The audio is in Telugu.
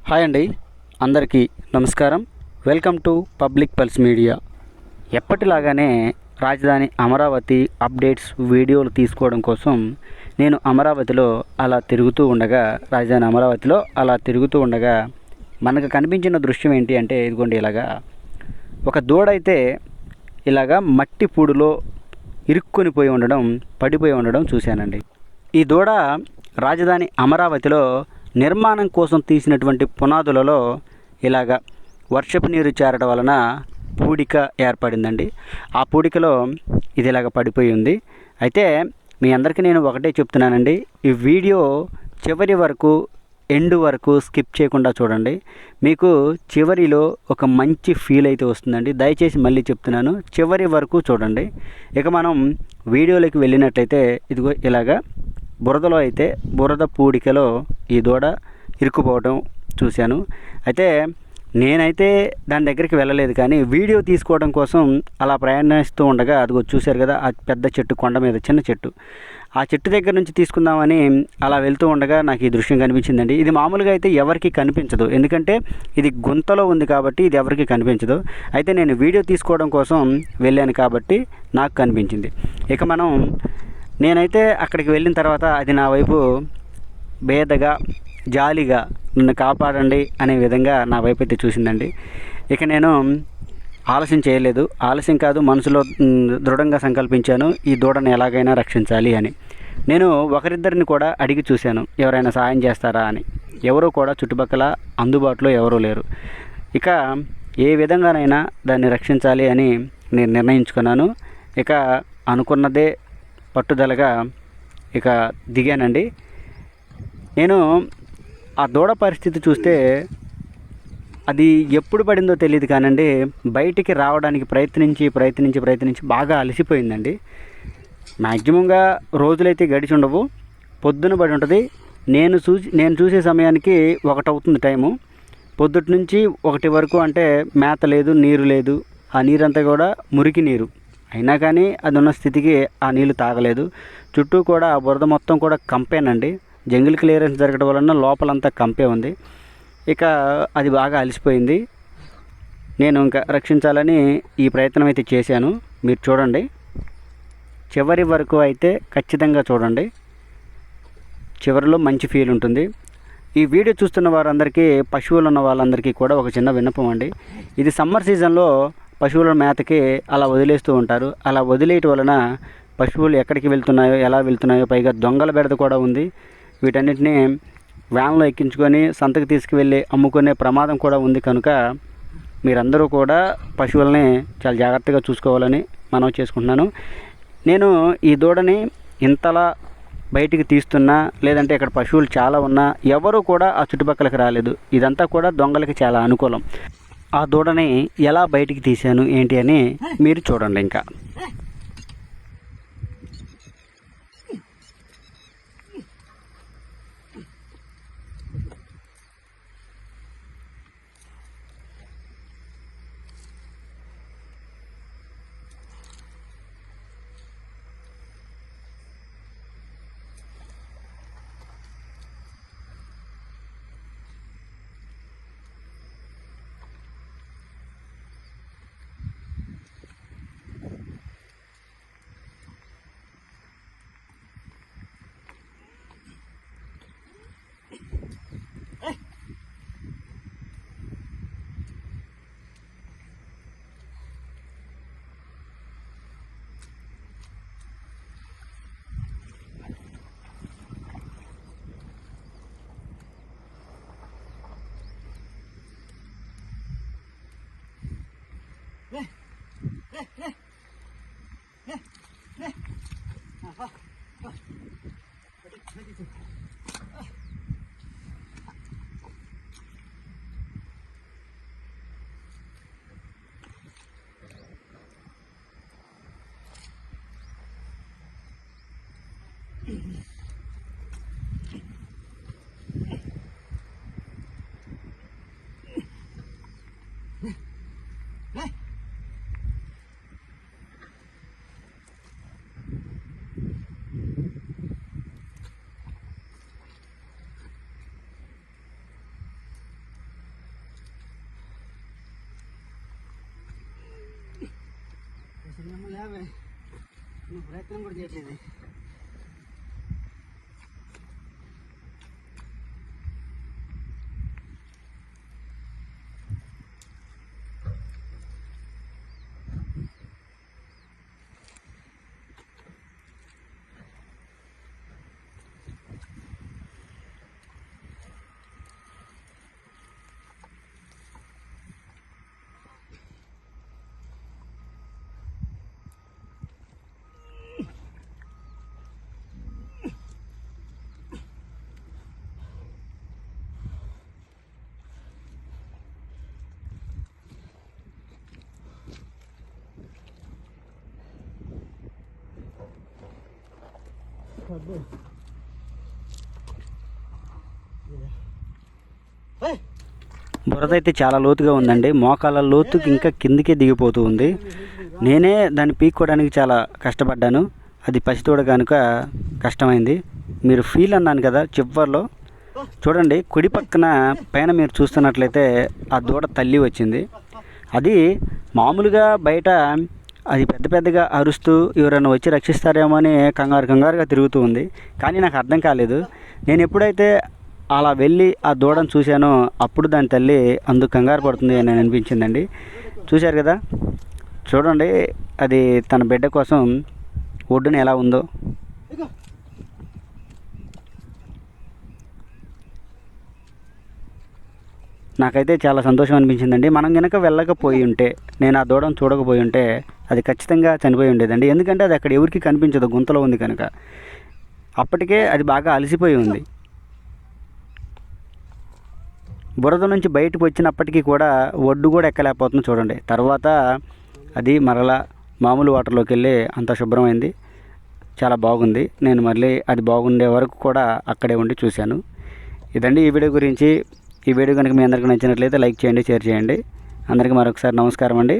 హాయ్ అండి, అందరికీ నమస్కారం. Welcome to Public Pulse Media. ఎప్పటిలాగానే రాజధాని అమరావతి అప్డేట్స్ వీడియోలు తీసుకోవడం కోసం నేను అమరావతిలో అలా తిరుగుతూ ఉండగా మనకు కనిపించిన దృశ్యం ఏంటి అంటే, ఇదిగోండి ఇలాగా ఒక దూడైతే ఇలాగా మట్టి పూడులో ఇరుక్కొని పడిపోయి ఉండడం చూశానండి. ఈ దూడ రాజధాని అమరావతిలో నిర్మాణం కోసం తీసినటువంటి పునాదులలో ఇలాగ వర్షపు నీరు చేరడం వలన పూడిక ఏర్పడిందండి. ఆ పూడికలో ఇది ఇలాగ పడిపోయి ఉంది. అయితే మీ అందరికీ నేను ఒకటే చెప్తున్నానండి, ఈ వీడియో చివరి వరకు ఎండ్ వరకు స్కిప్ చేయకుండా చూడండి. మీకు చివరిలో ఒక మంచి ఫీల్ అయితే వస్తుందండి. దయచేసి మళ్ళీ చెప్తున్నాను, చివరి వరకు చూడండి. ఇక మనం వీడియోలోకి వెళ్ళినట్లయితే, ఇదిగో ఇలాగా బురద పూడికలో ఈ దూడ ఇరుక్కుపోవడం చూశాను. అయితే నేనైతే దాని దగ్గరికి వెళ్ళలేదు, కానీ వీడియో తీసుకోవడం కోసం అలా ప్రయాణిస్తూ ఉండగా అదిగో చూశారు కదా, ఆ పెద్ద చెట్టు, కొండ మీద చిన్న చెట్టు, ఆ చెట్టు దగ్గర నుంచి తీసుకుందామని అలా వెళ్తూ ఉండగా నాకు ఈ దృశ్యం కనిపించిందండి. ఇది మామూలుగా అయితే ఎవరికి కనిపించదు, ఎందుకంటే ఇది గుంతలో ఉంది కాబట్టి ఇది ఎవరికి కనిపించదు. అయితే నేను వీడియో తీసుకోవడం కోసం వెళ్ళాను కాబట్టి నాకు కనిపించింది. ఇక నేనైతే అక్కడికి వెళ్ళిన తర్వాత అది నా వైపు బేదగా, జాలిగా, నన్ను కాపాడండి అనే విధంగా నా వైపు అయితే చూసిందండి. ఇక నేను ఆలస్యం కాదు, మనసులో దృఢంగా సంకల్పించాను, ఈ దూడను ఎలాగైనా రక్షించాలి అని. నేను ఒకరిద్దరిని కూడా అడిగి చూశాను, ఎవరైనా సాయం చేస్తారా అని. ఎవరూ కూడా చుట్టుపక్కల అందుబాటులో ఎవరూ లేరు. ఇక ఏ విధంగానైనా దాన్ని రక్షించాలి అని నేను నిర్ణయించుకున్నాను. ఇక అనుకున్నదే పట్టుదలగా ఇక దిగానండి. నేను ఆ దూడ పరిస్థితి చూస్తే అది ఎప్పుడు పడిందో తెలియదు కానండి, బయటికి రావడానికి ప్రయత్నించి బాగా అలసిపోయిందండి. మ్యాక్సిమంగా రోజులైతే గడిచి ఉండవు, పొద్దున పడి ఉంటుంది. నేను చూసే సమయానికి 1 అవుతుంది టైము. పొద్దుటి నుంచి 1 వరకు అంటే మేత లేదు, నీరు లేదు. ఆ నీరంతా కూడా మురికి నీరు. అయినా కానీ అది ఉన్న స్థితికి ఆ నీళ్ళు తాగలేదు. చుట్టూ కూడా ఆ బురద మొత్తం కూడా కంపేనండి. జంగిల్ క్లియరెన్స్ జరగడం వలన లోపలంతా కంపే ఉంది. ఇక అది బాగా అలసిపోయింది. నేను ఇంకా రక్షించాలని ఈ ప్రయత్నం అయితే చేశాను. మీరు చూడండి, చివరి వరకు అయితే ఖచ్చితంగా చూడండి. చివరిలో మంచి ఫీల్ ఉంటుంది. ఈ వీడియో చూస్తున్న వారందరికీ, పశువులు ఉన్న వాళ్ళందరికీ కూడా ఒక చిన్న విన్నపం అండి. ఇది సమ్మర్ సీజన్లో పశువుల మేతకి అలా వదిలేస్తూ ఉంటారు. అలా వదిలేయటం వలన పశువులు ఎక్కడికి వెళ్తున్నాయో, ఎలా వెళ్తున్నాయో, పైగా దొంగల బెడద కూడా ఉంది. వీటన్నిటిని వ్యాన్లో ఎక్కించుకొని సంతకు తీసుకువెళ్ళి అమ్ముకునే ప్రమాదం కూడా ఉంది. కనుక మీరందరూ కూడా పశువులని చాలా జాగ్రత్తగా చూసుకోవాలని మనవి చేసుకుంటున్నాను. నేను ఈ దూడని ఇంతలా బయటికి తీస్తున్నా, లేదంటే ఇక్కడ పశువులు చాలా ఉన్నా ఎవరు కూడా ఆ చుట్టుపక్కలకి రాలేదు. ఇదంతా కూడా దొంగలకి చాలా అనుకూలం. ఆ దూడని ఎలా బయటికి తీశాను ఏంటి అని మీరు చూడండి. ఇంకా ప్రయత్నం కూడా చేయట్లేదు. బురద అయితే చాలా లోతుగా ఉందండి. మోకాళ్ళ లోతుకి ఇంకా కిందికే దిగిపోతూ ఉంది. నేనే దాన్ని పీక్కోవడానికి చాలా కష్టపడ్డాను. అది పసితోడ కనుక కష్టమైంది. మీరు ఫీల్ అన్నాను కదా చివర్లో చూడండి, కుడి పక్కన పైన మీరు చూస్తున్నట్లయితే ఆ దూడ తల్లి వచ్చింది. అది మామూలుగా బయట అది పెద్ద పెద్దగా అరుస్తూ ఎవరైనా వచ్చి రక్షిస్తారేమో అని కంగారుగా తిరుగుతూ ఉంది. కానీ నాకు అర్థం కాలేదు. నేను ఎప్పుడైతే అలా వెళ్ళి ఆ దూడను చూశానో అప్పుడు దాని తల్లి అందుకు కంగారు పడుతుంది అని అనిపించిందండి. చూశారు కదా, చూడండి అది తన బిడ్డ కోసం ఒడ్డున ఎలా ఉందో. నాకైతే చాలా సంతోషం అనిపించిందండి. మనం కనుక వెళ్ళకపోయి ఉంటే, నేను ఆ దూడను చూడకపోయి ఉంటే అది ఖచ్చితంగా చనిపోయి ఉండేదండి. ఎందుకంటే అది అక్కడ ఎవరికి కనిపించదు, గుంతలో ఉంది కనుక. అప్పటికే అది బాగా అలసిపోయి ఉంది. బురద నుంచి బయటకు వచ్చినప్పటికీ కూడా ఒడ్డు కూడా ఎక్కలేకపోతుంది చూడండి. తర్వాత అది మరలా మామూలు వాటర్లోకి వెళ్ళి అంత శుభ్రమైంది. చాలా బాగుంది. నేను మళ్ళీ అది బాగుండే వరకు కూడా అక్కడే ఉండి చూశాను. ఇదండి ఈ వీడియో గురించి. ఈ వీడియో కనుక మీ అందరికీ నచ్చినట్లయితే లైక్ చేయండి, షేర్ చేయండి. అందరికీ మరొకసారి నమస్కారం అండి.